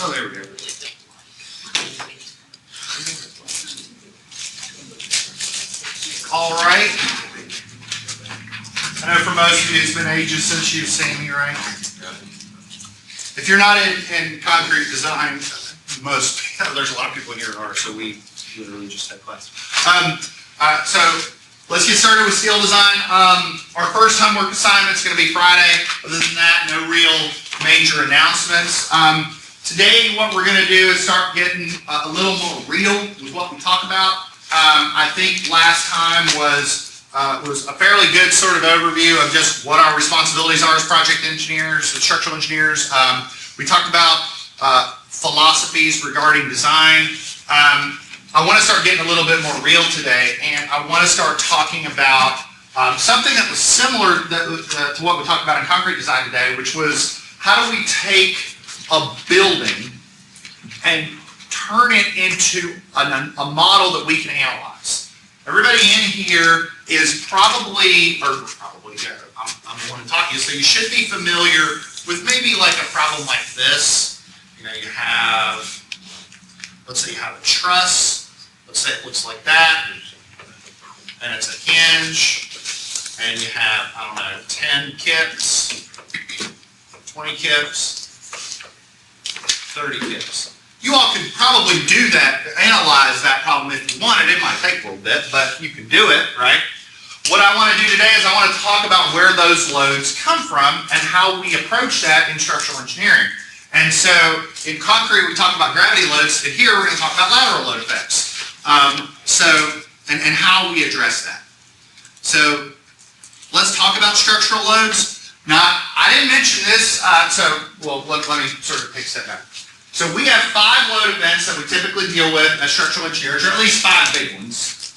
Oh, there we go. All right. I know for most of you, it's been ages since you've seen me, right? If you're not in concrete design, there's a lot of people in here that are, so we literally just had class. So let's get started with steel design. Our first homework assignment is going to be Friday. Other than that, no real major announcements. Today, what we're going to do is start getting a little more real with what we talk about. I think last time was a fairly good sort of overview of just what our responsibilities are as project engineers, structural engineers. We talked about philosophies regarding design. I want to start getting a little bit more real today, and I want to start talking about something that was similar to what we talked about in concrete design today, which was how do we take a building and turn it into a model that we can analyze. Everybody in here is probably I'm the one to talk to you, so you should be familiar with maybe like a problem like this. You know, you have, let's say you have a truss, let's say it looks like that, and it's a hinge, and you have, I don't know, 10 kips, 20 kips, 30 kips. You all could probably do that, analyze that problem if you wanted. It might take a little bit, but you can do it, right? What I want to do today is I want to talk about where those loads come from and how we approach that in structural engineering. And so in concrete, we talk about gravity loads, and here we're going to talk about lateral load effects. And how we address that. So let's talk about structural loads. Now, I didn't mention this, let me sort of take a step back. So we have 5 load events that we typically deal with as structural engineers, or at least 5 big ones.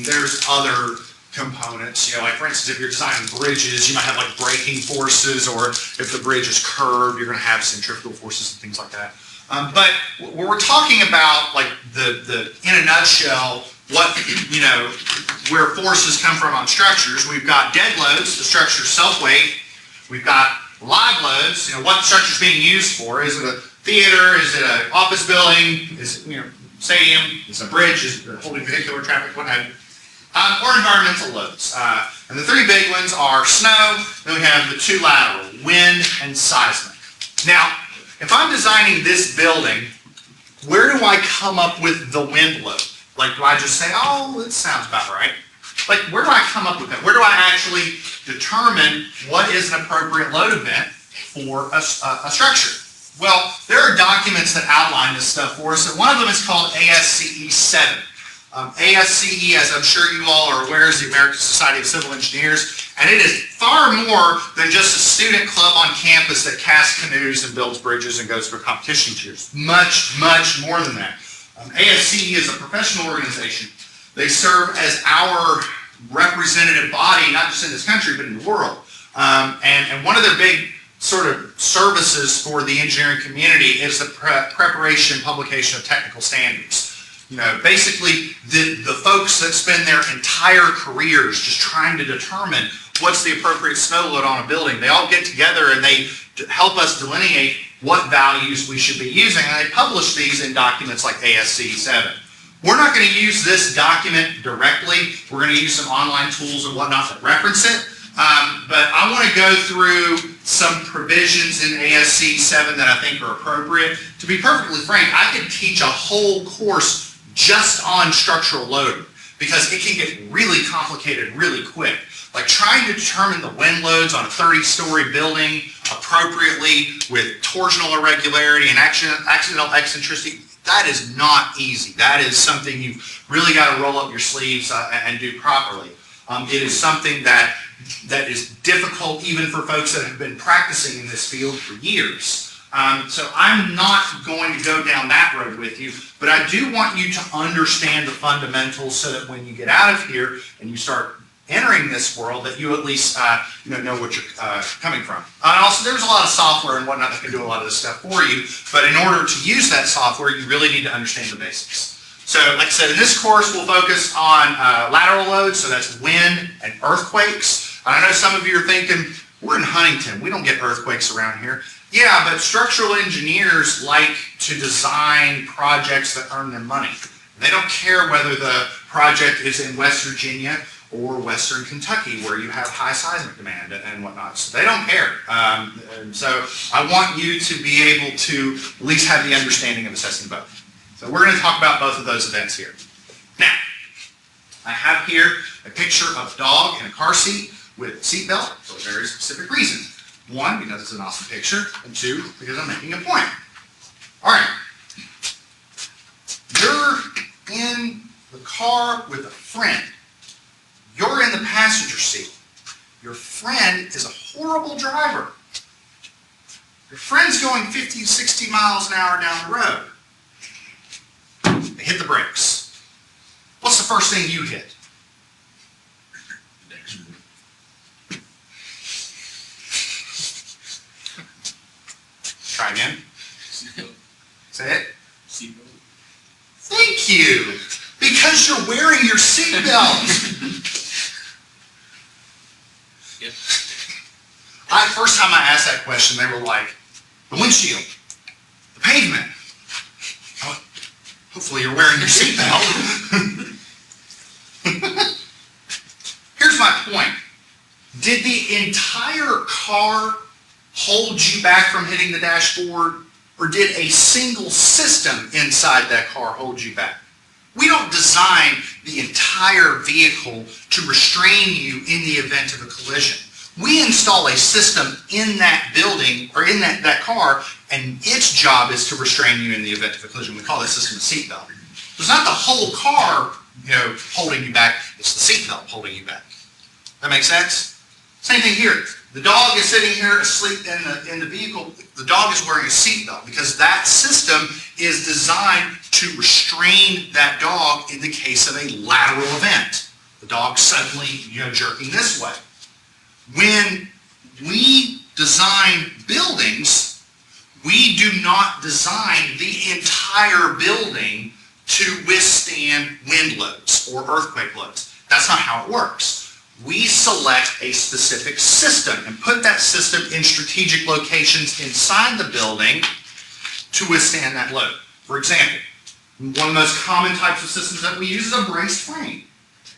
There's other components, like for instance, if you're designing bridges, you might have like braking forces, or if the bridge is curved, you're going to have centrifugal forces and things like that. But when we're talking about like the in a nutshell, where forces come from on structures, we've got dead loads, the structure's self-weight. We've got live loads, what the structure's being used for. Is it a theater? Is it an office building? Is it, stadium? Is it a bridge? Is it holding vehicular traffic? What have you? Or environmental loads. And the 3 big ones are snow, then we have the 2 lateral, wind and seismic. Now, if I'm designing this building, where do I come up with the wind load? Like, do I just say, oh, that sounds about right? Like, where do I come up with that? Where do I actually determine what is an appropriate load event for a structure? Well, there are documents that outline this stuff for us, and one of them is called ASCE 7. ASCE, as I'm sure you all are aware, is the American Society of Civil Engineers, and it is far more than just a student club on campus that casts canoes and builds bridges and goes through competition tiers. Much, much more than that. ASCE is a professional organization. They serve as our representative body, not just in this country, but in the world. And one of their big sort of services for the engineering community is the preparation and publication of technical standards. Basically the folks that spend their entire careers just trying to determine what's the appropriate snow load on a building, they all get together and they help us delineate what values we should be using, and they publish these in documents like ASCE 7. We're not going to use this document directly. We're going to use some online tools and whatnot that reference it. But I want to go through some provisions in ASCE 7 that I think are appropriate. To be perfectly frank, I could teach a whole course just on structural loading because it can get really complicated really quick. Like trying to determine the wind loads on a 30-story building appropriately with torsional irregularity and accidental eccentricity, that is not easy. That is something you've really got to roll up your sleeves and do properly. It is something that is difficult even for folks that have been practicing in this field for years. So I'm not going to go down that road with you, but I do want you to understand the fundamentals so that when you get out of here and you start entering this world, that you at least know what you're coming from. And also, there's a lot of software and whatnot that can do a lot of this stuff for you, but in order to use that software, you really need to understand the basics. So, like I said, in this course, we'll focus on lateral loads, so that's wind and earthquakes. I know some of you are thinking, We're in Huntington. We don't get earthquakes around here. Yeah, but structural engineers like to design projects that earn them money. They don't care whether the project is in West Virginia or Western Kentucky, where you have high seismic demand and whatnot. So they don't care. And so I want you to be able to at least have the understanding of assessing both. So we're going to talk about both of those events here. Now, I have here a picture of a dog in a car seat with a seatbelt for a very specific reason. One, because it's an awesome picture, and two, because I'm making a point. All right. You're in the car with a friend. You're in the passenger seat. Your friend is a horrible driver. Your friend's going 50, 60 miles an hour down the road. They hit the brakes. What's the first thing you hit? Try again. Say it. Thank you. Because you're wearing your seatbelt. Yep. First time I asked that question, they were like, the windshield, the pavement. Oh, hopefully you're wearing your seatbelt. Here's my point. Did the entire car hold you back from hitting the dashboard, or did a single system inside that car hold you back? We don't design the entire vehicle to restrain you in the event of a collision. We install a system in that building, or in that car, and its job is to restrain you in the event of a collision. We call that system a seatbelt. It's not the whole car, holding you back. It's the seatbelt holding you back. That makes sense? Same thing here. The dog is sitting here asleep in the vehicle. The dog is wearing a seatbelt because that system is designed to restrain that dog in the case of a lateral event. The dog suddenly, jerking this way. When we design buildings, we do not design the entire building to withstand wind loads or earthquake loads. That's not how it works. We select a specific system and put that system in strategic locations inside the building to withstand that load. For example, one of the most common types of systems that we use is a braced frame.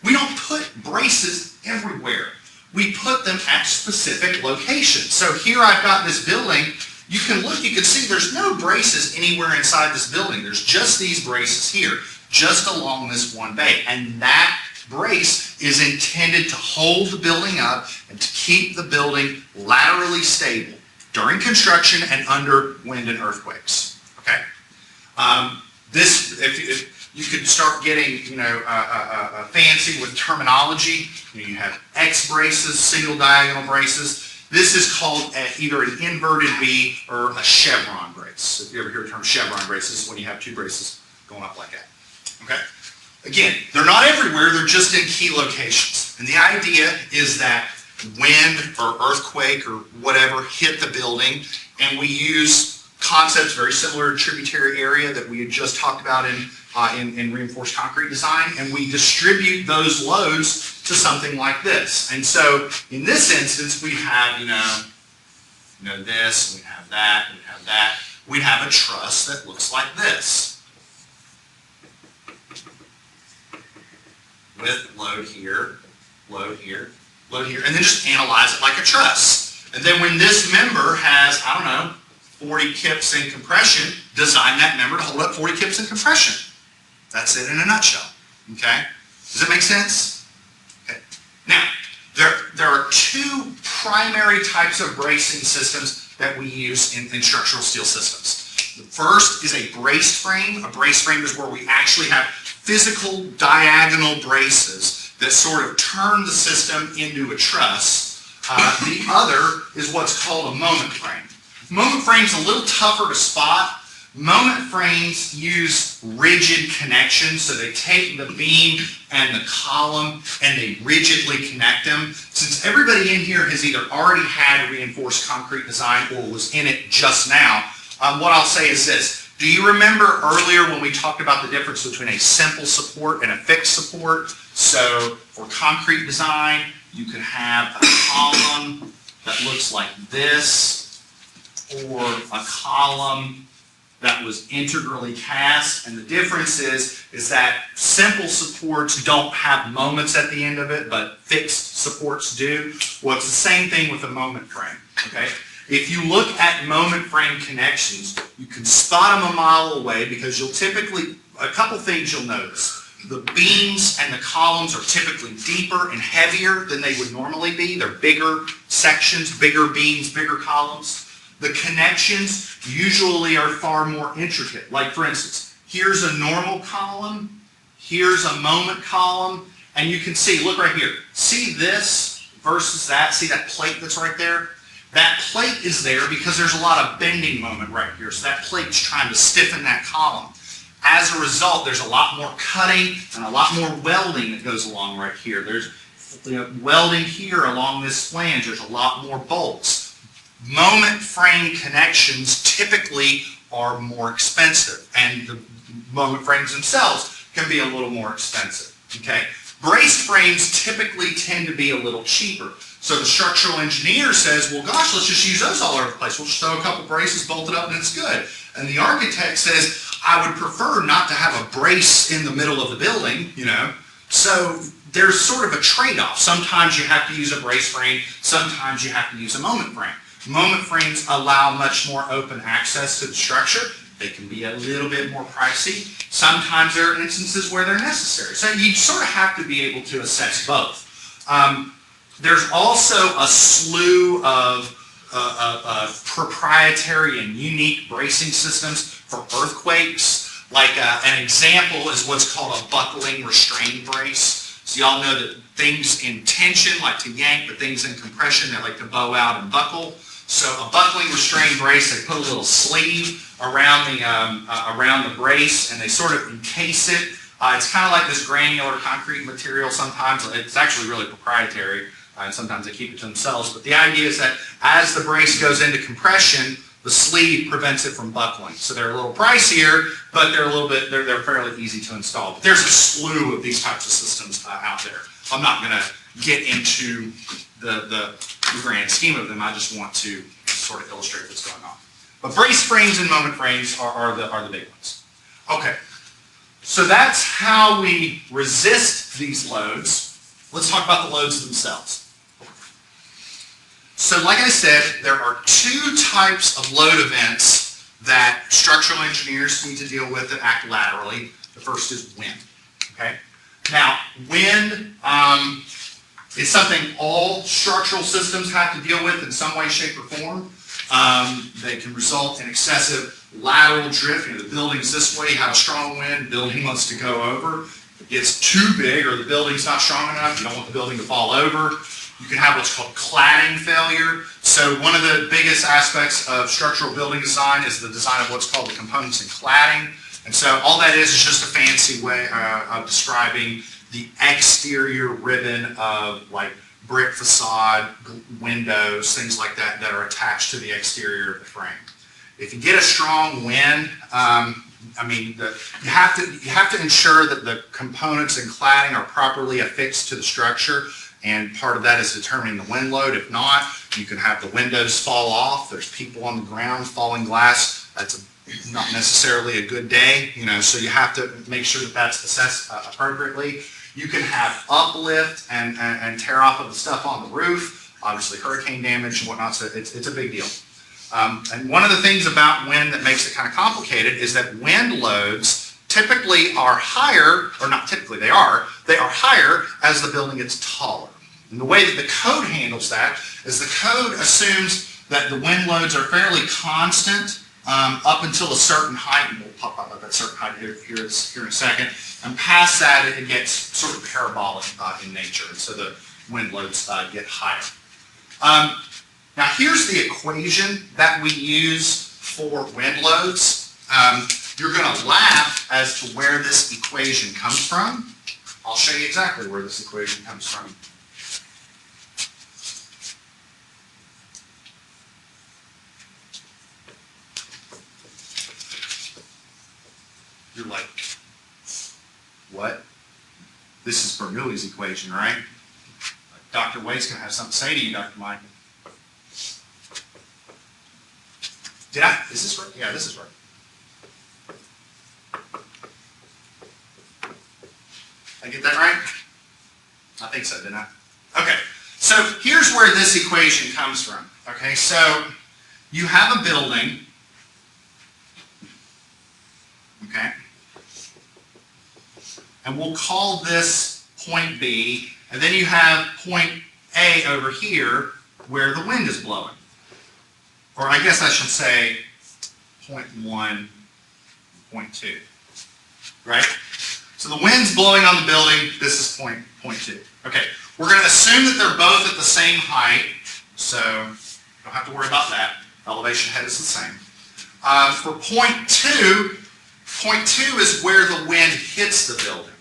We don't put braces everywhere. We put them at specific locations. So here I've got this building. You can look, you can see there's no braces anywhere inside this building. There's just these braces here, just along this one bay. And that brace is intended to hold the building up and to keep the building laterally stable during construction and under wind and earthquakes. Okay? If you could start getting, fancy with terminology. You have X braces, single diagonal braces. This is called either an inverted V or a chevron brace. If you ever hear the term chevron brace, this is when you have two braces going up like that. Okay? Again, they're not everywhere, they're just in key locations. And the idea is that wind or earthquake or whatever hit the building, and we use concepts very similar to tributary area that we had just talked about in reinforced concrete design, and we distribute those loads to something like this. And so in this instance, we have, this, we have that, we have that. We'd have a truss that looks like this, with load here, load here, load here, and then just analyze it like a truss. And then when this member has, 40 kips in compression, design that member to hold up 40 kips in compression. That's it in a nutshell. Okay? Does that make sense? Okay. Now, there are two primary types of bracing systems that we use in structural steel systems. The first is a braced frame. A braced frame is where we actually have physical diagonal braces that sort of turn the system into a truss. The other is what's called a moment frame. Moment frame's a little tougher to spot. Moment frames use rigid connections, so they take the beam and the column and they rigidly connect them. Since everybody in here has either already had reinforced concrete design or was in it just now, what I'll say is this. Do you remember earlier when we talked about the difference between a simple support and a fixed support? So for concrete design, you could have a column that looks like this, or a column that was integrally cast. And the difference is that simple supports don't have moments at the end of it, but fixed supports do. Well, it's the same thing with a moment frame, okay? If you look at moment frame connections, you can spot them a mile away because you'll typically, a couple things you'll notice. The beams and the columns are typically deeper and heavier than they would normally be. They're bigger sections, bigger beams, bigger columns. The connections usually are far more intricate. Like for instance, here's a normal column, here's a moment column, and you can see, look right here. See this versus that? See that plate that's right there? That plate is there because there's a lot of bending moment right here. So that plate's trying to stiffen that column. As a result, there's a lot more cutting and a lot more welding that goes along right here. There's welding here along this flange. There's a lot more bolts. Moment frame connections typically are more expensive, and the moment frames themselves can be a little more expensive. Okay? Braced frames typically tend to be a little cheaper. So the structural engineer says, well, gosh, let's just use those all over the place. We'll just throw a couple braces bolted up and it's good. And the architect says, I would prefer not to have a brace in the middle of the building, you know. So there's sort of a trade-off. Sometimes you have to use a brace frame. Sometimes you have to use a moment frame. Moment frames allow much more open access to the structure. They can be a little bit more pricey. Sometimes there are instances where they're necessary. So you sort of have to be able to assess both. There's also a slew of proprietary and unique bracing systems for earthquakes. Like an example is what's called a buckling restraint brace. So y'all know that things in tension like to yank, but things in compression they like to bow out and buckle. So a buckling restraint brace, they put a little sleeve around the brace and they sort of encase it. It's kind of like this granular concrete material sometimes. It's actually really proprietary. And sometimes they keep it to themselves. But the idea is that as the brace goes into compression, the sleeve prevents it from buckling. So they're a little pricier, but they're fairly easy to install. But there's a slew of these types of systems out there. I'm not going to get into the grand scheme of them. I just want to sort of illustrate what's going on. But brace frames and moment frames are the big ones. Okay, so that's how we resist these loads. Let's talk about the loads themselves. So like I said, there are two types of load events that structural engineers need to deal with that act laterally. The first is wind. Okay? Now, wind is something all structural systems have to deal with in some way, shape, or form. They can result in excessive lateral drift. You know, the building's this way, you have a strong wind, the building wants to go over. If it gets too big or the building's not strong enough, you don't want the building to fall over. You can have what's called cladding failure. So one of the biggest aspects of structural building design is the design of what's called the components in cladding. And so all that is just a fancy way of describing the exterior ribbon of like brick facade, windows, things like that that are attached to the exterior of the frame. If you get a strong wind, you have to ensure that the components in cladding are properly affixed to the structure. And part of that is determining the wind load. If not, you can have the windows fall off. There's people on the ground, falling glass. That's not necessarily a good day, you know, so you have to make sure that that's assessed appropriately. You can have uplift and tear off of the stuff on the roof, obviously hurricane damage and whatnot, so it's a big deal. And one of the things about wind that makes it kind of complicated is that wind loads typically are higher, or not typically, they are higher as the building gets taller. And the way that the code handles that is the code assumes that the wind loads are fairly constant up until a certain height, and we'll talk about that certain height here in a second, and past that it gets sort of parabolic in nature, and so the wind loads get higher. Now here's the equation that we use for wind loads. You're going to laugh as to where this equation comes from. I'll show you exactly where this equation comes from. You're like, what? This is Bernoullis equation, right? Dr. Wade's going to have something to say to you, Dr. Mike. Is this right? Yeah, this is right. I get that right? I think so, didn't I? Okay, so here's where this equation comes from. Okay, so you have a building, okay, and we'll call this point B, and then you have point A over here where the wind is blowing. Or I guess I should say point 1, point 2, right? So the wind's blowing on the building, this is point 2. Okay, we're going to assume that they're both at the same height, so don't have to worry about that. Elevation head is the same. For point 2 is where the wind hits the building.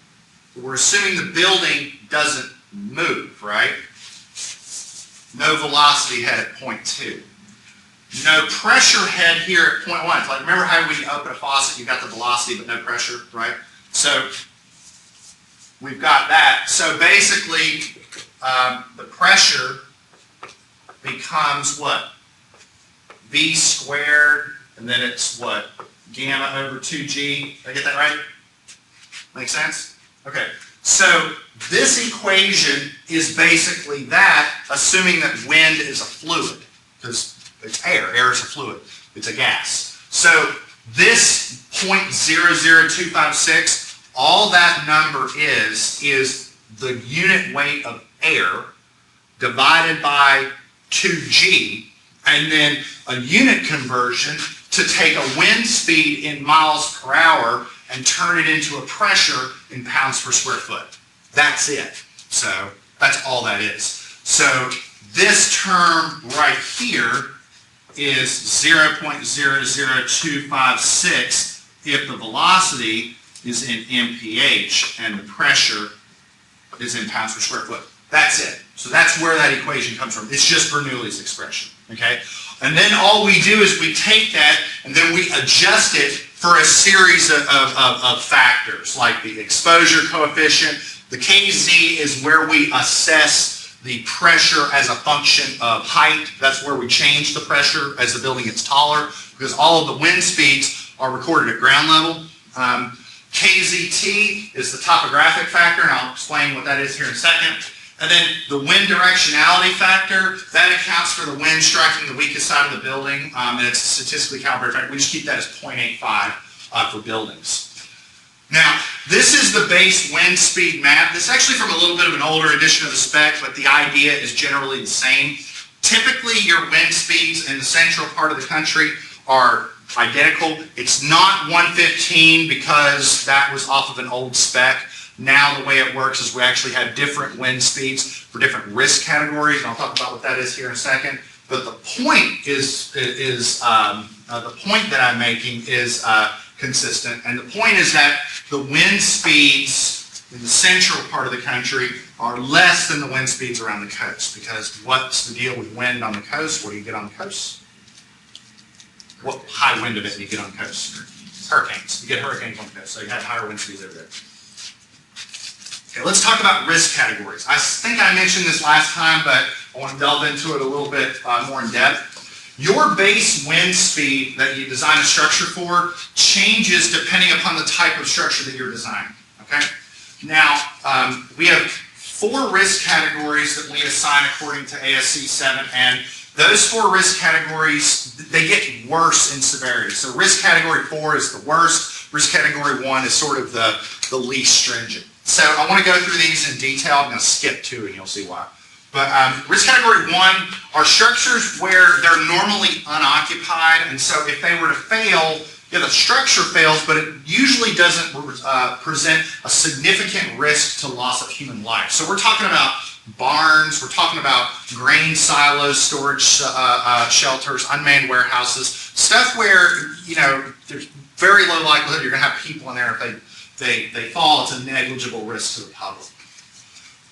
We're assuming the building doesn't move, right? No velocity head at point 2. No pressure head here at point 1. It's like, remember how when you open a faucet, you got the velocity but no pressure, right? So we've got that. So basically, the pressure becomes what? V squared, and then it's what? Gamma over 2G. Did I get that right? Make sense? Okay. So this equation is basically that, assuming that wind is a fluid, because it's air. Air is a fluid. It's a gas. So this 0.00256, all that number is the unit weight of air divided by 2G, and then a unit conversion to take a wind speed in miles per hour and turn it into a pressure in pounds per square foot. That's it. So that's all that is. So this term right here is 0.00256 if the velocity is in mph and the pressure is in pounds per square foot. That's it. So that's where that equation comes from. It's just Bernoullis expression. Okay? And then all we do is we take that and then we adjust it for a series of factors, like the exposure coefficient. The KZ is where we assess the pressure as a function of height. That's where we change the pressure as the building gets taller, because all of the wind speeds are recorded at ground level. KZT is the topographic factor, and I'll explain what that is here in a second. And then the wind directionality factor, that accounts for the wind striking the weakest side of the building, and it's a statistically calibrated factor. We just keep that as 0.85 for buildings. Now, this is the base wind speed map. This is actually from a little bit of an older edition of the spec, but the idea is generally the same. Typically, your wind speeds in the central part of the country are identical. It's not 115 because that was off of an old spec. Now the way it works is we actually have different wind speeds for different risk categories, and I'll talk about what that is here in a second. But the point the point that I'm making is consistent, and the point is that the wind speeds in the central part of the country are less than the wind speeds around the coast, because what's the deal with wind on the coast? What do you get on the coast? What high wind event do you get on the coast? Hurricanes. You get hurricanes on the coast, so you have higher wind speeds over there. Okay, let's talk about risk categories. I think I mentioned this last time, but I want to delve into it a little bit more in depth. Your base wind speed that you design a structure for changes depending upon the type of structure that you're designing. Okay? Now, we have 4 risk categories that we assign according to ASC 7, and those 4 risk categories, they get worse in severity. So risk category 4 is the worst. Risk category 1 is sort of the least stringent. So I want to go through these in detail. I'm going to skip 2 and you'll see why. But risk category 1 are structures where they're normally unoccupied, and so if they were to fail, yeah, the structure fails, but it usually doesn't present a significant risk to loss of human life. So we're talking about barns, we're talking about grain silos, storage shelters, unmanned warehouses, stuff where, you know, there's very low likelihood you're going to have people in there. If they fall, it's a negligible risk to the public.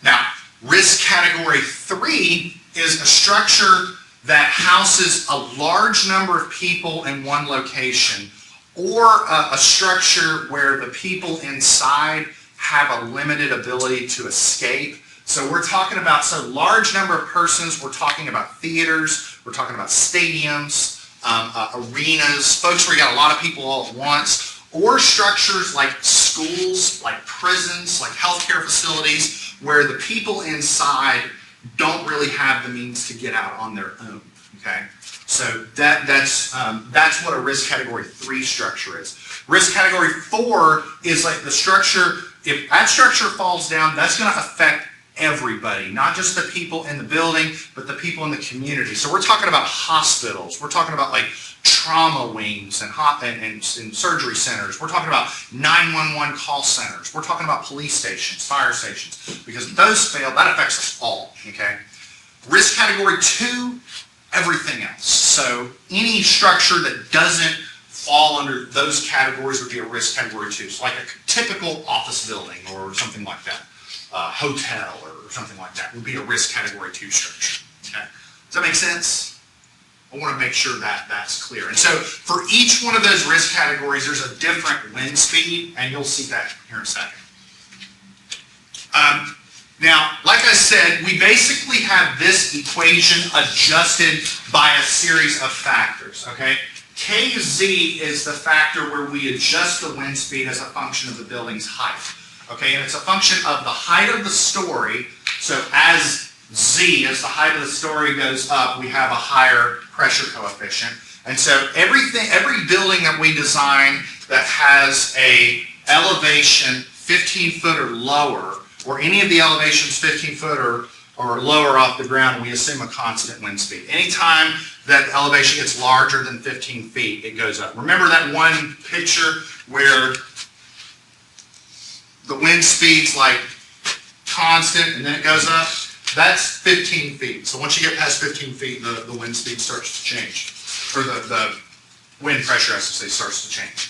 Now, risk category 3 is a structure that houses a large number of people in one location, or a structure where the people inside have a limited ability to escape. So we're talking about, large number of persons, we're talking about theaters, we're talking about stadiums, arenas, folks where you got a lot of people all at once, or structures like schools, like prisons, like healthcare facilities, where the people inside don't really have the means to get out on their own, okay? So that's what a risk category 3 structure is. Risk category 4 is like the structure, if that structure falls down, that's going to affect everybody, not just the people in the building, but the people in the community. So we're talking about hospitals, we're talking about like trauma wings and surgery centers, we're talking about 911 call centers, we're talking about police stations, fire stations, because if those fail, that affects us all, okay? Risk category 2, everything else. So any structure that doesn't fall under those categories would be a risk category 2. So like a typical office building or something like that. Hotel or something like that would be a risk category 2 structure. Okay? Does that make sense? I want to make sure that that's clear. And so for each one of those risk categories, there's a different wind speed, and you'll see that here in a second. Now, like I said, we basically have this equation adjusted by a series of factors. Okay? Kz is the factor where we adjust the wind speed as a function of the building's height. Okay, and it's a function of the height of the story. So as Z, as the height of the story goes up, we have a higher pressure coefficient. And so every building that we design that has a elevation 15 foot or lower, or any of the elevations 15 foot or lower off the ground, we assume a constant wind speed. Anytime that elevation gets larger than 15 feet, it goes up. Remember that one picture where the wind speed's like constant and then it goes up? That's 15 feet. So once you get past 15 feet, the wind speed starts to change. Or the wind pressure, I should say, starts to change.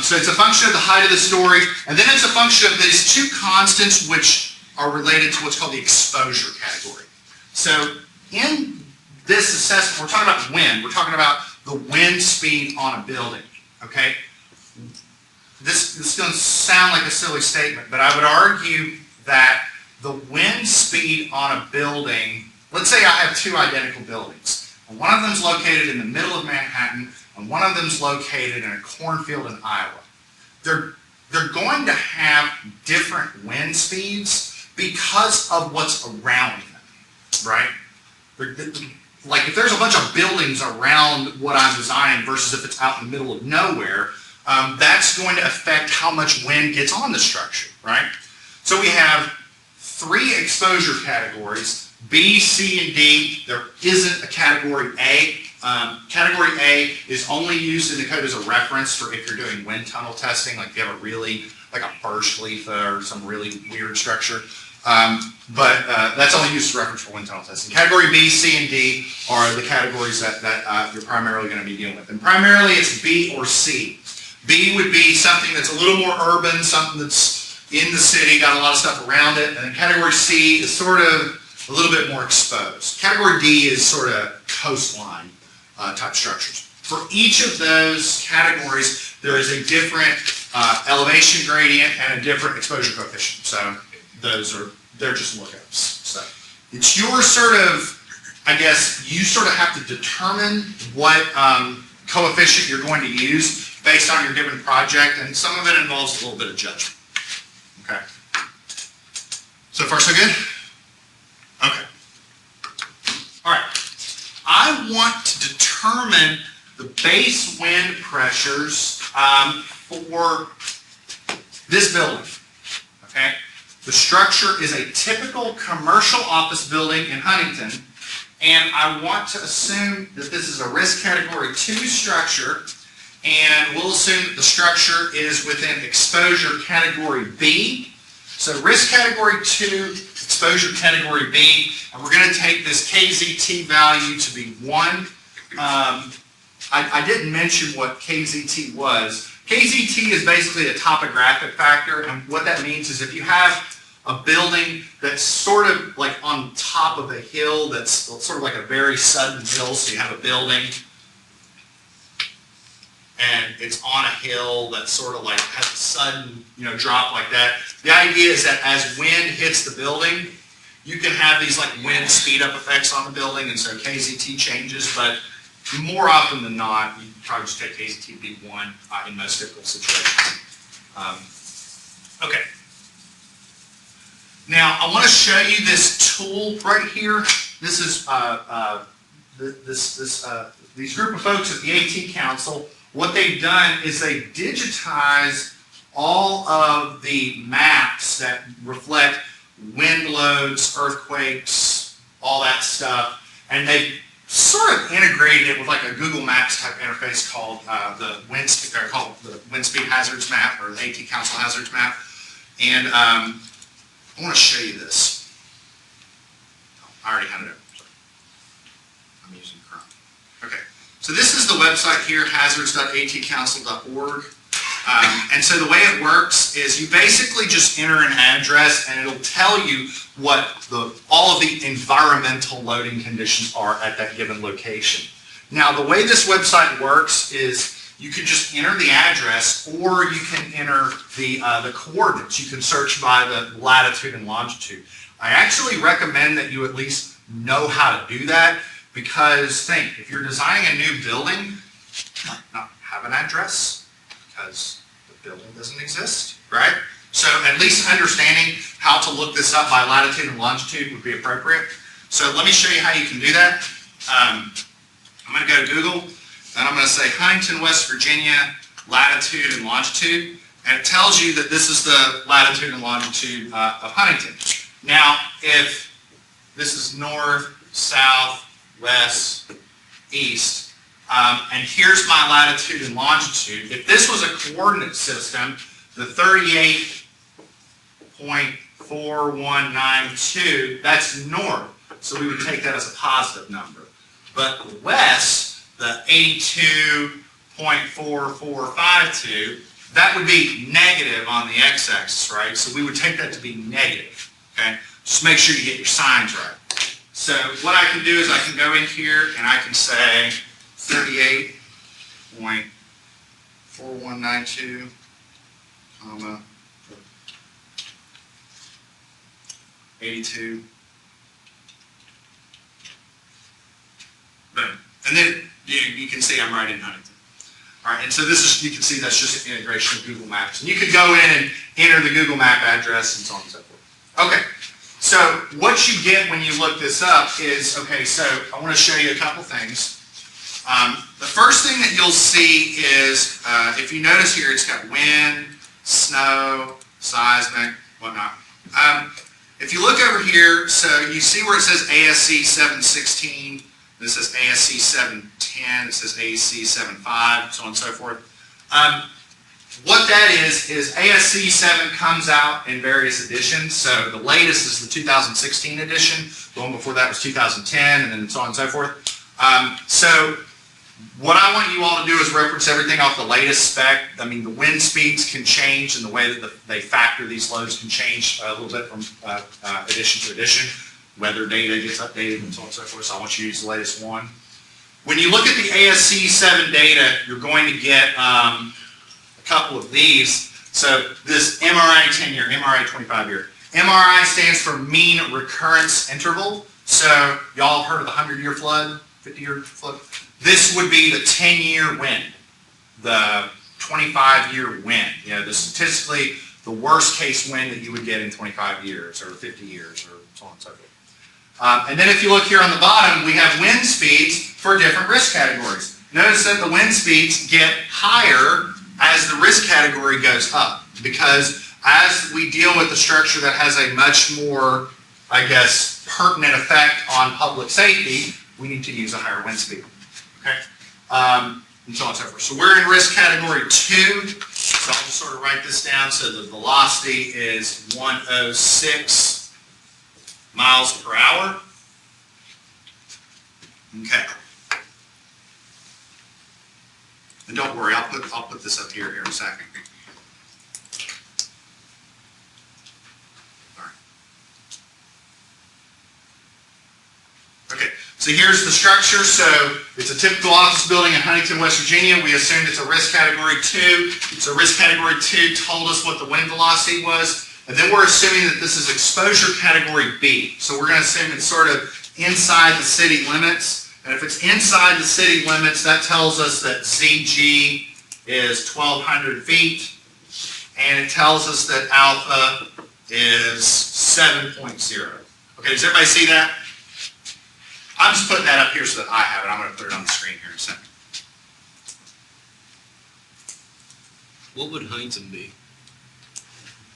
So it's a function of the height of the story, and then it's a function of these two constants which are related to what's called the exposure category. So in this assessment, we're talking about wind. We're talking about the wind speed on a building, okay? This is going to sound like a silly statement, but I would argue that the wind speed on a building, let's say I have two identical buildings, and one of them is located in the middle of Manhattan, and one of them is located in a cornfield in Iowa. They're going to have different wind speeds because of what's around them, right? Like if there's a bunch of buildings around what I'm designing versus if it's out in the middle of nowhere, that's going to affect how much wind gets on the structure, right? So we have three exposure categories, B, C, and D. There isn't a category A. Category A is only used in the code as a reference for if you're doing wind tunnel testing, like if you have a really, like a birch leaf or some really weird structure. But that's only used as a reference for wind tunnel testing. Category B, C, and D are the categories that you're primarily going to be dealing with. And primarily it's B or C. B would be something that's a little more urban, something that's in the city, got a lot of stuff around it. And then category C is sort of a little bit more exposed. Category D is sort of coastline type structures. For each of those categories, there is a different elevation gradient and a different exposure coefficient. So they're just lookups. So it's your sort of, I guess, you sort of have to determine what coefficient you're going to use based on your given project, and some of it involves a little bit of judgment. Okay. So far, so good? Okay. All right. I want to determine the base wind pressures for this building. Okay. The structure is a typical commercial office building in Huntington, and I want to assume that this is a risk category 2 structure, and we'll assume that the structure is within exposure category B. So risk category 2, exposure category B, and we're going to take this KZT value to be 1. I didn't mention what KZT was. KZT is basically a topographic factor, and what that means is if you have a building that's sort of like on top of a hill, that's sort of like a very sudden hill, so you have a building and it's on a hill that sort of like has a sudden, drop like that. The idea is that as wind hits the building, you can have these like wind speed up effects on the building, and so KZT changes, but more often than not, you probably just take AZTB1 in most typical situations. Okay. Now, I want to show you this tool right here. This is these group of folks at the AT Council. What they've done is they digitize all of the maps that reflect wind loads, earthquakes, all that stuff, and they've sort of integrated it with like a Google Maps type interface called the wind speed hazards map, or the AT Council hazards map. And I want to show you this. Oh, I already had it open. Sorry. I'm using Chrome. Okay. So this is the website here, hazards.atcouncil.org. And so the way it works is you basically just enter an address and it'll tell you what all of the environmental loading conditions are at that given location. Now, the way this website works is you can just enter the address, or you can enter the coordinates. You can search by the latitude and longitude. I actually recommend that you at least know how to do that, because think, if you're designing a new building, you might not have an address because the building doesn't exist, right? So at least understanding how to look this up by latitude and longitude would be appropriate. So let me show you how you can do that. I'm going to go to Google, and I'm going to say Huntington, West Virginia, latitude and longitude, and it tells you that this is the latitude and longitude of Huntington. Now, if this is north, south, west, east, and here's my latitude and longitude. If this was a coordinate system, the 38.4192, that's north, so we would take that as a positive number. But the west, the 82.4452, that would be negative on the x-axis, right? So we would take that to be negative, okay? Just make sure you get your signs right. So what I can do is I can go in here and I can say 38.4192, comma, 82. Boom. And then you can see I'm right in Huntington. All right, and so this is, you can see that's just an integration of Google Maps. And you can go in and enter the Google Map address and so on and so forth. Okay, so what you get when you look this up is, okay, so I want to show you a couple things. The first thing that you'll see is, if you notice here, it's got wind, snow, seismic, whatnot. If you look over here, so you see where it says ASC 716, this says ASC 710, it says ASC 75, so on and so forth. What that is ASC 7 comes out in various editions. So the latest is the 2016 edition. The one before that was 2010, and then so on and so forth. So what I want you all to do is reference everything off the latest spec. I mean, the wind speeds can change, and the way that they factor these loads can change a little bit from edition to edition. Weather data gets updated and so on and so forth, so I want you to use the latest one. When you look at the ASC 7 data, you're going to get a couple of these. So this MRI 10-year, MRI 25-year. MRI stands for mean recurrence interval. So y'all have heard of the 100-year flood, 50-year flood? This would be the 10-year wind, the 25-year wind. You know, the statistically the worst case wind that you would get in 25 years or 50 years or so on and so forth. And then if you look here on the bottom, we have wind speeds for different risk categories. Notice that the wind speeds get higher as the risk category goes up, because as we deal with the structure that has a much more, I guess, pertinent effect on public safety, we need to use a higher wind speed. Okay? And so on and so forth. So we're in risk category 2. So I'll just sort of write this down. So the velocity is 106 miles per hour. Okay. And don't worry, I'll put this up here in a second. All right. Okay, so here's the structure. So it's a typical office building in Huntington, West Virginia. We assumed it's a risk category 2. So risk category 2 told us what the wind velocity was. And then we're assuming that this is exposure category B. So we're going to assume it's sort of inside the city limits. And if it's inside the city limits, that tells us that ZG is 1,200 feet. And it tells us that alpha is 7.0. Okay, does everybody see that? I'm just putting that up here so that I have it. I'm going to put it on the screen here in a second. What would Huntington be?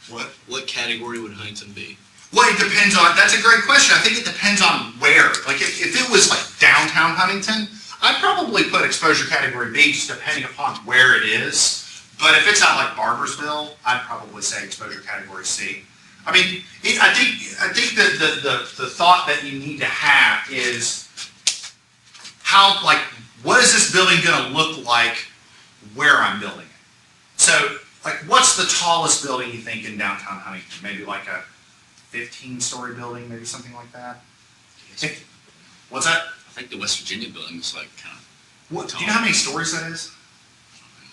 What? What category would Huntington be? Well, it depends on, that's a great question. I think it depends on where. Like if it was like downtown Huntington, I'd probably put exposure category B just depending upon where it is. But if it's out like Barbersville, I'd probably say exposure category C. I mean, I think that the thought that you need to have is how, like, what is this building going to look like where I'm building it? So, like, what's the tallest building you think in downtown Huntington? Maybe like a 15-story building, maybe something like that? What's that? I think the West Virginia building is like kind of What, do you know how many stories that is?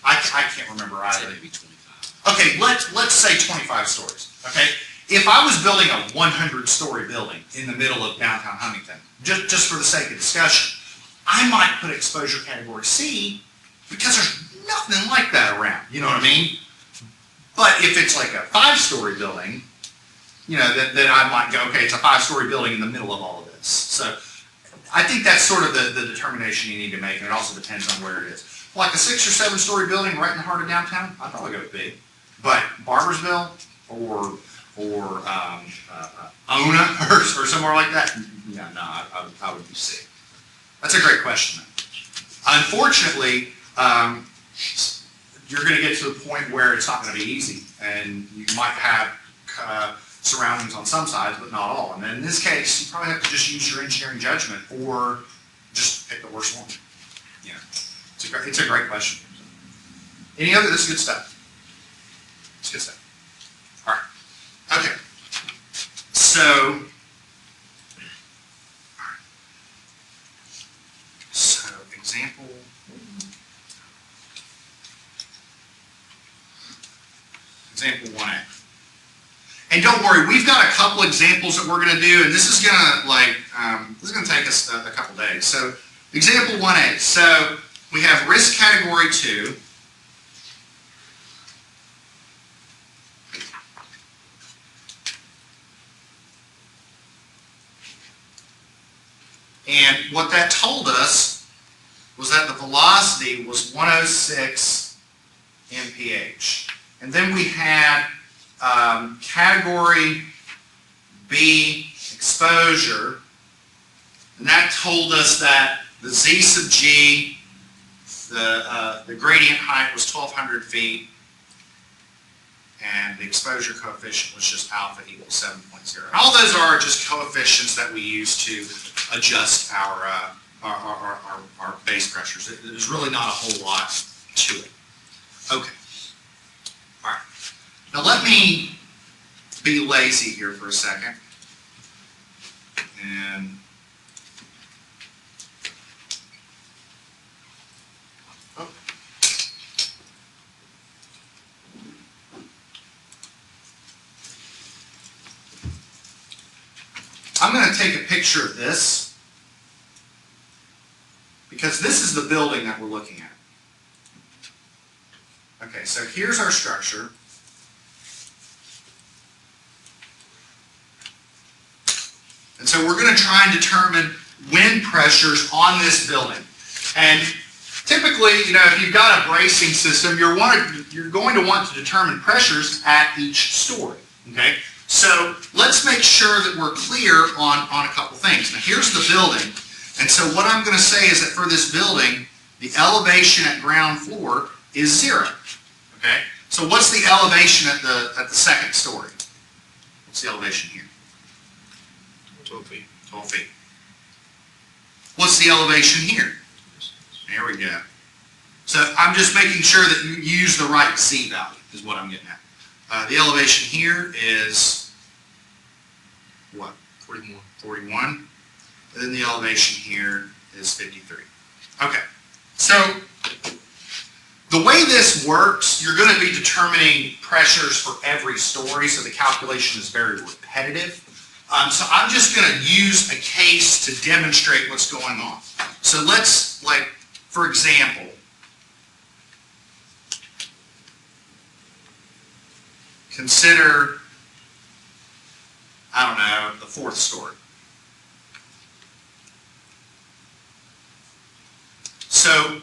I can't remember I'd say either. maybe 25. Okay, let's say 25 stories, okay? If I was building a 100-story building in the middle of downtown Huntington, just for the sake of discussion, I might put exposure category C because there's nothing like that around, you know what I mean? But if it's like a 5-story building, you know, then I might go, okay, it's a 5-story building in the middle of all of this. So I think that's sort of the determination you need to make, and it also depends on where it is. Like a 6 or 7-story building right in the heart of downtown, I'd probably go with B. But Barbersville or Ona or somewhere like that, yeah, no, I would do C. That's a great question. Unfortunately, you're going to get to the point where it's not going to be easy, and you might have surroundings on some sides, but not all. And then in this case, you probably have to just use your engineering judgment or just pick the worst one. You know, it's a great question. Any other? This is good stuff. It's good stuff. All right. Okay. So, all right. So example. Example 1A. And don't worry, we've got a couple examples that we're going to do, and this is going to take us a couple days. So, example 1A. So, we have risk category 2. And what that told us was that the velocity was 106 mph. And then we had category B exposure, and that told us that the Z sub G, the gradient height was 1,200 feet, and the exposure coefficient was just alpha equals 7.0. And all those are just coefficients that we use to adjust our base pressures. There's really not a whole lot to it. Okay. All right. Now let me be lazy here for a second. And I'm going to take a picture of this because this is the building that we're looking at. Okay, so here's our structure. And so we're going to try and determine wind pressures on this building. And typically, you know, if you've got a bracing system, you're going to want to determine pressures at each story. Okay? So let's make sure that we're clear on a couple things. Now here's the building. And so what I'm going to say is that for this building, the elevation at ground floor is 0. Okay? So what's the elevation at the second story? What's the elevation here? 12 feet. 12 feet. What's the elevation here? There we go. So I'm just making sure that you use the right Z value is what I'm getting at. The elevation here is what? 41. 41. And then the elevation here is 53. Okay. So the way this works, you're going to be determining pressures for every story, so the calculation is very repetitive. So I'm just going to use a case to demonstrate what's going on. So let's, like, for example, consider, I don't know, the fourth story. So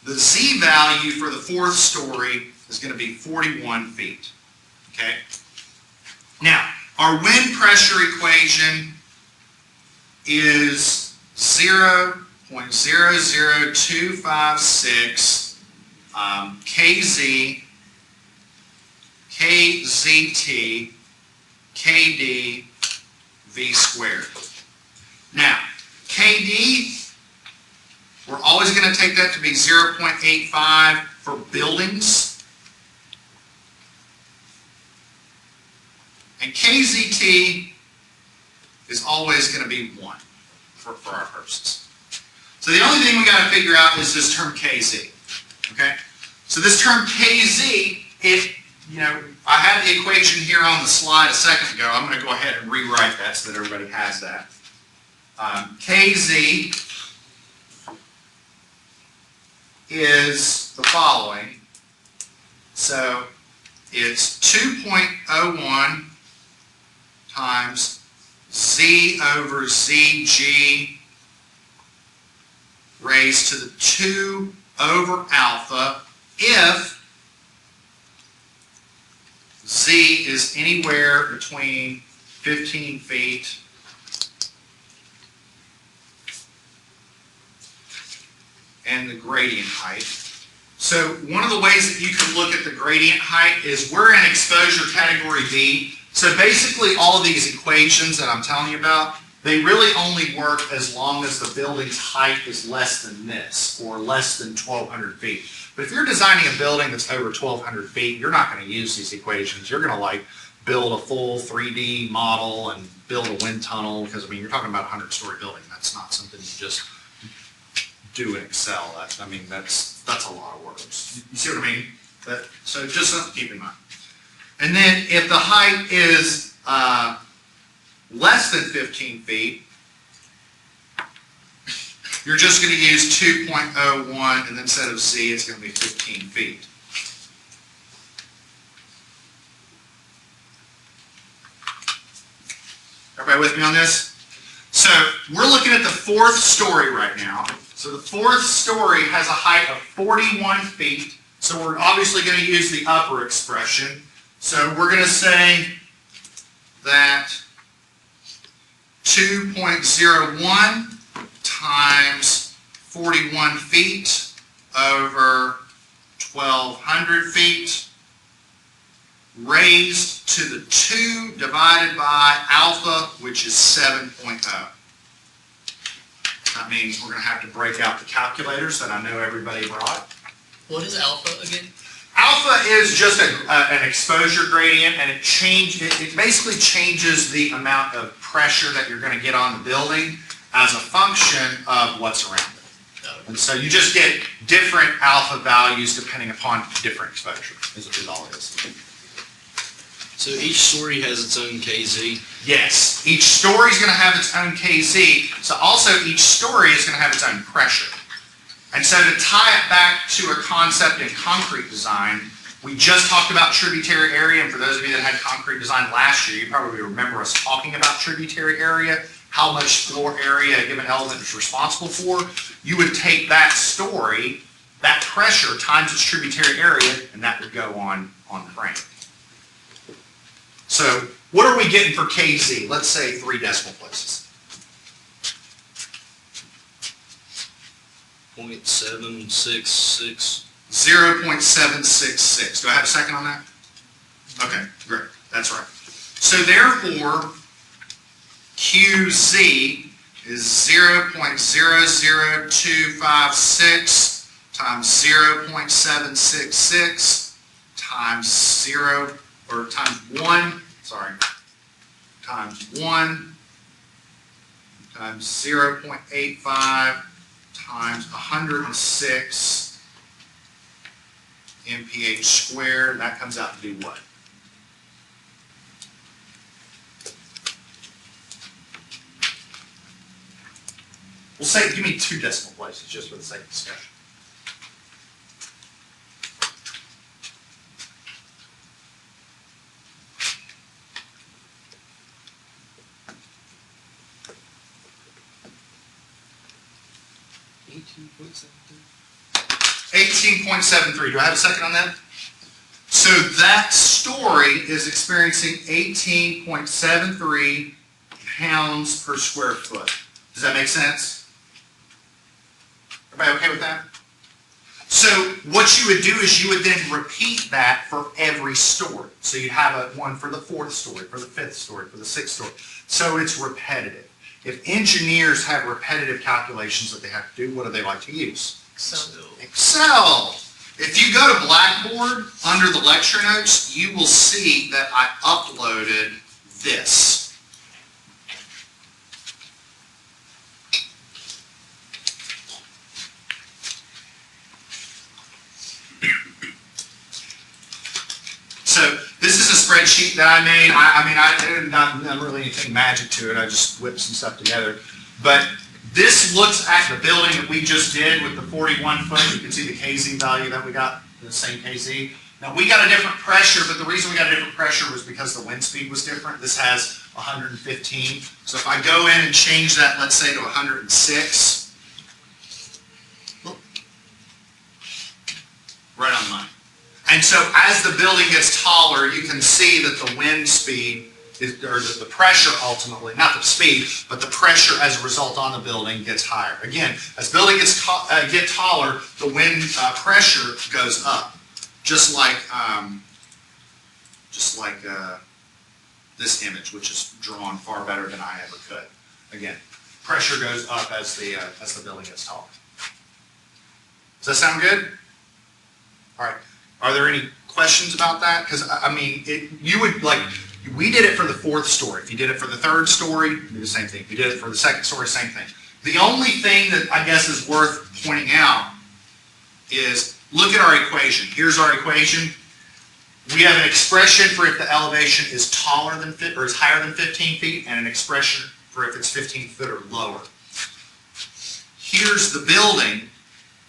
the Z value for the fourth story is going to be 41 feet. Okay? Now, our wind pressure equation is 0.00256 kz, kzt, kd, v squared. Now, kd, we're always going to take that to be 0.85 for buildings. And kzt is always going to be 1 for our purposes. So the only thing we got to figure out is this term kz. Okay? So this term kz, I had the equation here on the slide a second ago. I'm going to go ahead and rewrite that so that everybody has that. Kz is the following. So it's 2.01 times z over zg raised to the 2 over alpha if z is anywhere between 15 feet and the gradient height. So one of the ways that you can look at the gradient height is we're in exposure category B. So basically all of these equations that I'm telling you about, they really only work as long as the building's height is less than this, or less than 1,200 feet. But if you're designing a building that's over 1,200 feet, you're not going to use these equations. You're going to build a full 3D model and build a wind tunnel, because you're talking about a 100-story building. That's not something you just do in Excel. That's a lot of words. You see what I mean? So just something to keep in mind. And then if the height is less than 15 feet, you're just going to use 2.01, and then instead of z, it's going to be 15 feet. Everybody with me on this? So we're looking at the fourth story right now. So the fourth story has a height of 41 feet. So we're obviously going to use the upper expression. So we're going to say that 2.01 times 41 feet over 1,200 feet raised to the 2 divided by alpha, which is 7.0. That means we're going to have to break out the calculators that I know everybody brought. What is alpha again? Alpha is just an exposure gradient, and it basically changes the amount of pressure that you're going to get on the building as a function of what's around it. And so you just get different alpha values depending upon different exposure, is all it is. So each story has its own kz? Yes, each story is going to have its own kz, so also each story is going to have its own pressure. And so to tie it back to a concept in concrete design, we just talked about tributary area, and for those of you that had concrete design last year, you probably remember us talking about tributary area, how much floor area a given element is responsible for. You would take that story, that pressure times its tributary area, and that would go on the frame. So what are we getting for kz? Let's say 3 decimal places. 0.766. 0.766. Do I have a second on that? Okay, great. That's right. So therefore, QZ is 0.00256 times 0.766 times 1 times 0.85 times 106 mph squared. That comes out to be what? We'll say, give me 2 decimal places just for the sake of discussion. $18.73. Do I have a second on that? So that story is experiencing 18.73 pounds per square foot. Does that make sense? Everybody okay with that? So what you would do is you would then repeat that for every story. So you'd have one for the 4th story, for the 5th story, for the 6th story. So it's repetitive. If engineers have repetitive calculations that they have to do, what do they like to use? Excel. If you go to Blackboard, under the lecture notes, you will see that I uploaded this. So this is a spreadsheet that I made. I did not really anything magic to it. I just whipped some stuff together. But this looks at the building that we just did with the 41 foot. You can see the KZ value that we got, the same KZ. Now we got a different pressure, but the reason we got a different pressure was because the wind speed was different. This has 115. So if I go in and change that, let's say to 106, right on the money. And so as the building gets taller, you can see that the wind speed, or the pressure ultimately, not the speed, but the pressure as a result on the building gets higher. Again, as building gets taller, the wind pressure goes up, just like this image, which is drawn far better than I ever could. Again, pressure goes up as the building gets taller. Does that sound good? All right. Are there any questions about that? Because we did it for the 4th story. If you did it for the 3rd story, do the same thing. If you did it for the 2nd story, same thing. The only thing that I guess is worth pointing out is look at our equation. Here's our equation. We have an expression for if the elevation is taller than or is higher than 15 feet, and an expression for if it's 15 foot or lower. Here's the building.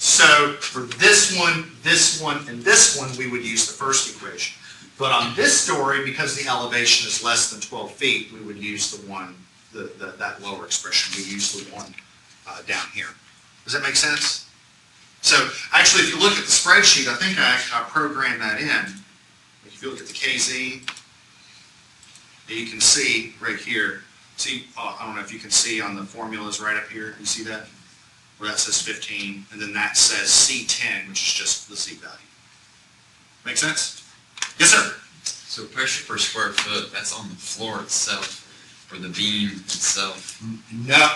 So for this one, and this one, we would use the first equation. But on this story, because the elevation is less than 12 feet, we would use the one, that lower expression. We use the one down here. Does that make sense? So actually, if you look at the spreadsheet, I think I programmed that in. If you look at the KZ, you can see right here. See, I don't know if you can see on the formulas right up here. You see that? Where that says 15, and then that says C10, which is just the C value. Make sense? Yes, sir? So pressure per square foot, that's on the floor itself, or the beam itself? No,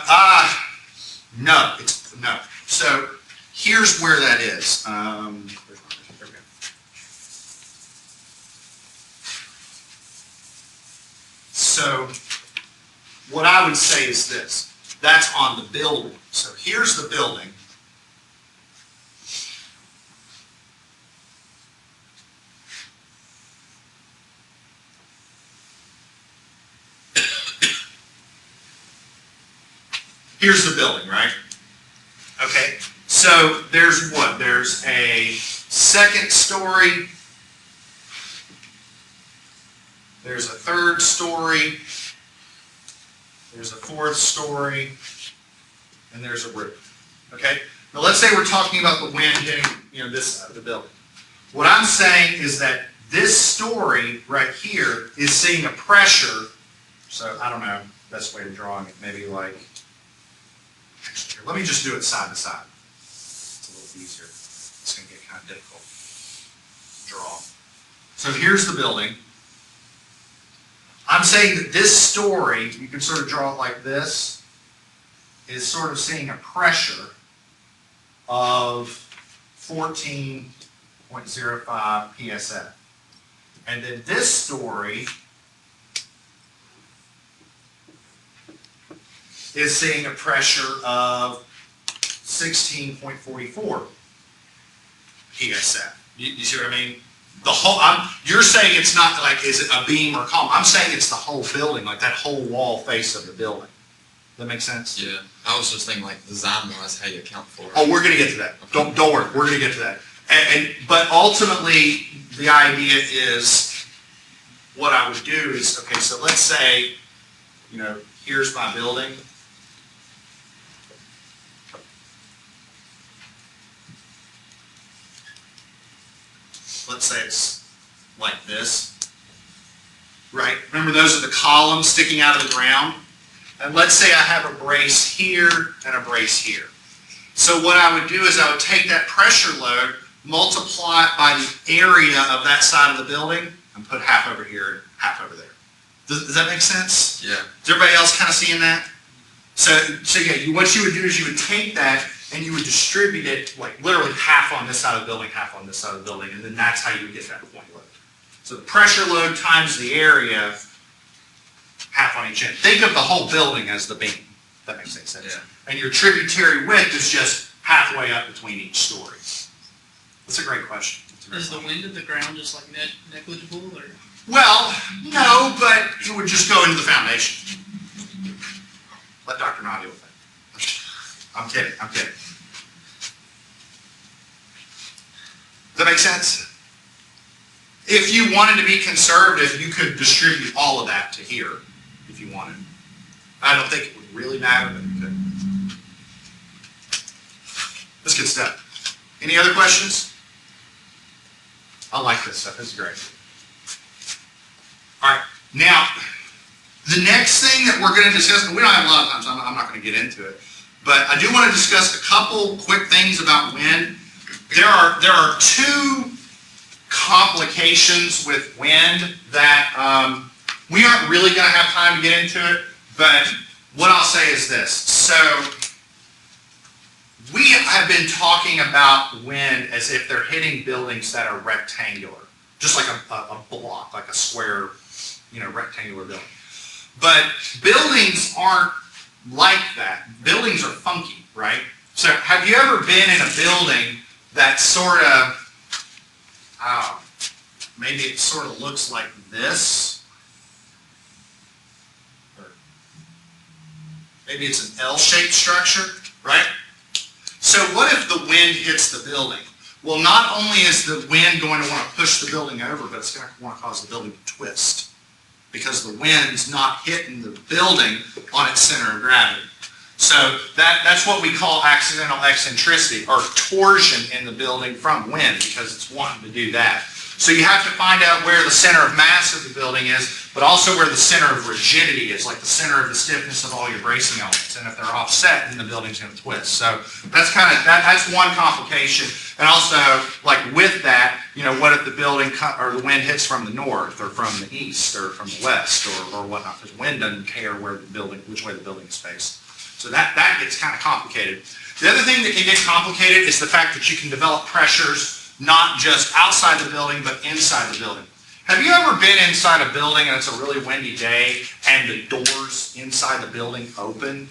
no. So here's where that is. There we go. So what I would say is this. That's on the building. So here's the building. Here's the building, right? Okay. So there's what? There's a 2nd story. There's a 3rd story. There's a 4th story, and there's a roof. Okay? Now let's say we're talking about the wind hitting, this side of the building. What I'm saying is that this story right here is seeing a pressure, so I don't know, best way of drawing it, maybe like, actually, here, let me just do it side to side. It's a little easier. It's going to get kind of difficult to draw. So here's the building. I'm saying that this story, you can sort of draw it like this, is sort of seeing a pressure of 14.05 psi. And then this story is seeing a pressure of 16.44 psi. You see what I mean? The whole, you're saying it's not like, is it a beam or column? I'm saying it's the whole building, like that whole wall face of the building. That make sense? Yeah, I was just thinking like design-wise, how you account for it. Oh, we're gonna get to that. Don't worry, we're gonna get to that. But ultimately, the idea is, what I would do is, okay, so let's say, here's my building. Let's say it's like this, right? Remember, those are the columns sticking out of the ground. And let's say I have a brace here and a brace here. So what I would do is I would take that pressure load, multiply it by the area of that side of the building, and put half over here and half over there. Does that make sense? Yeah. Is everybody else kind of seeing that? So yeah, what you would do is you would take that and you would distribute it like literally half on this side of the building, half on this side of the building, and then that's how you would get that point load. So the pressure load times the area, half on each end. Think of the whole building as the beam. If that makes any sense. Yeah. And your tributary width is just halfway up between each story. That's a great question. Is the wind at the ground just like negligible, or? Well, no, but it would just go into the foundation. Let Dr. Nadia with that. I'm kidding. Does that make sense? If you wanted to be conservative, you could distribute all of that to here if you wanted. I don't think it would really matter, but you could. That's good stuff. Any other questions? I like this stuff. This is great. All right. Now, the next thing that we're going to discuss, and we don't have a lot of time, so I'm not going to get into it, but I do want to discuss a couple quick things about wind. There are two complications with wind that we aren't really going to have time to get into it, but what I'll say is this. So we have been talking about wind as if they're hitting buildings that are rectangular, just like a block, like a square, rectangular building. But buildings aren't like that. Buildings are funky, right? So have you ever been in a building that sort of, maybe it sort of looks like this? Or maybe it's an L-shaped structure, right? So what if the wind hits the building? Well, not only is the wind going to want to push the building over, but it's going to want to cause the building to twist, because the wind's not hitting the building on its center of gravity. So that's what we call accidental eccentricity, or torsion in the building from wind, because it's wanting to do that. So you have to find out where the center of mass of the building is, but also where the center of rigidity is, like the center of the stiffness of all your bracing elements. And if they're offset, then the building's going to twist. So that's that's one complication. And also, like with that, what if the building or the wind hits from the north, or from the east, or from the west, or whatnot? Because wind doesn't care which way the building is faced. So that gets kind of complicated. The other thing that can get complicated is the fact that you can develop pressures not just outside the building, but inside the building. Have you ever been inside a building and it's a really windy day and the doors inside the building open?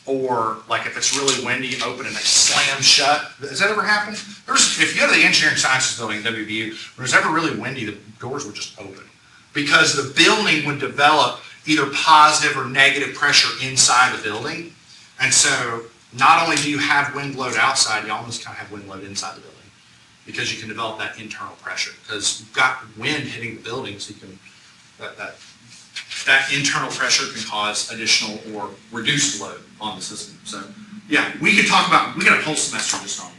Or like if it's really windy, open and they slam shut? Has that ever happened? If you go to the engineering sciences building at WVU, when it was ever really windy, the doors would just open. Because the building would develop either positive or negative pressure inside the building. And so not only do you have wind load outside, you almost kind of have wind load inside the building, because you can develop that internal pressure. Because you've got wind hitting the building, so you can that internal pressure can cause additional or reduced load on the system. So yeah, we got a whole semester just on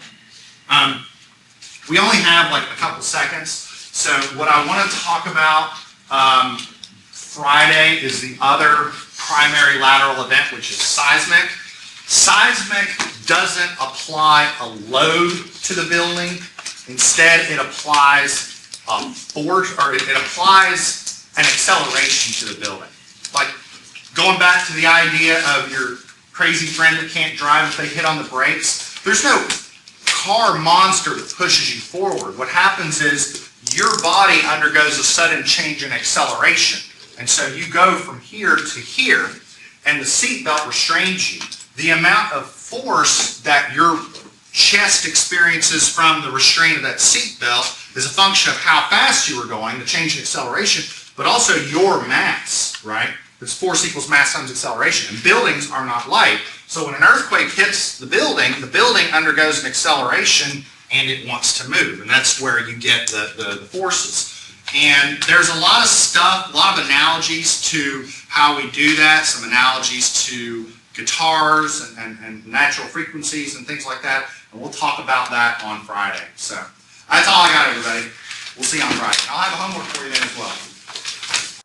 that. We only have like a couple seconds. So what I want to talk about Friday is the other primary lateral event, which is seismic. Seismic doesn't apply a load to the building. Instead, it applies a force, or it applies an acceleration to the building. Like going back to the idea of your crazy friend that can't drive if they hit on the brakes, there's no car monster that pushes you forward. What happens is your body undergoes a sudden change in acceleration. And so you go from here to here, and the seatbelt restrains you. The amount of force that your chest experiences from the restraint of that seatbelt is a function of how fast you were going, the change in acceleration, but also your mass, right? Because force equals mass times acceleration, and buildings are not light. So when an earthquake hits the building undergoes an acceleration and it wants to move, and that's where you get the forces. And there's a lot of stuff, a lot of analogies to how we do that, some analogies to guitars and natural frequencies and things like that, and we'll talk about that on Friday. So that's all I got, everybody. We'll see you on Friday. I'll have a homework for you then as well.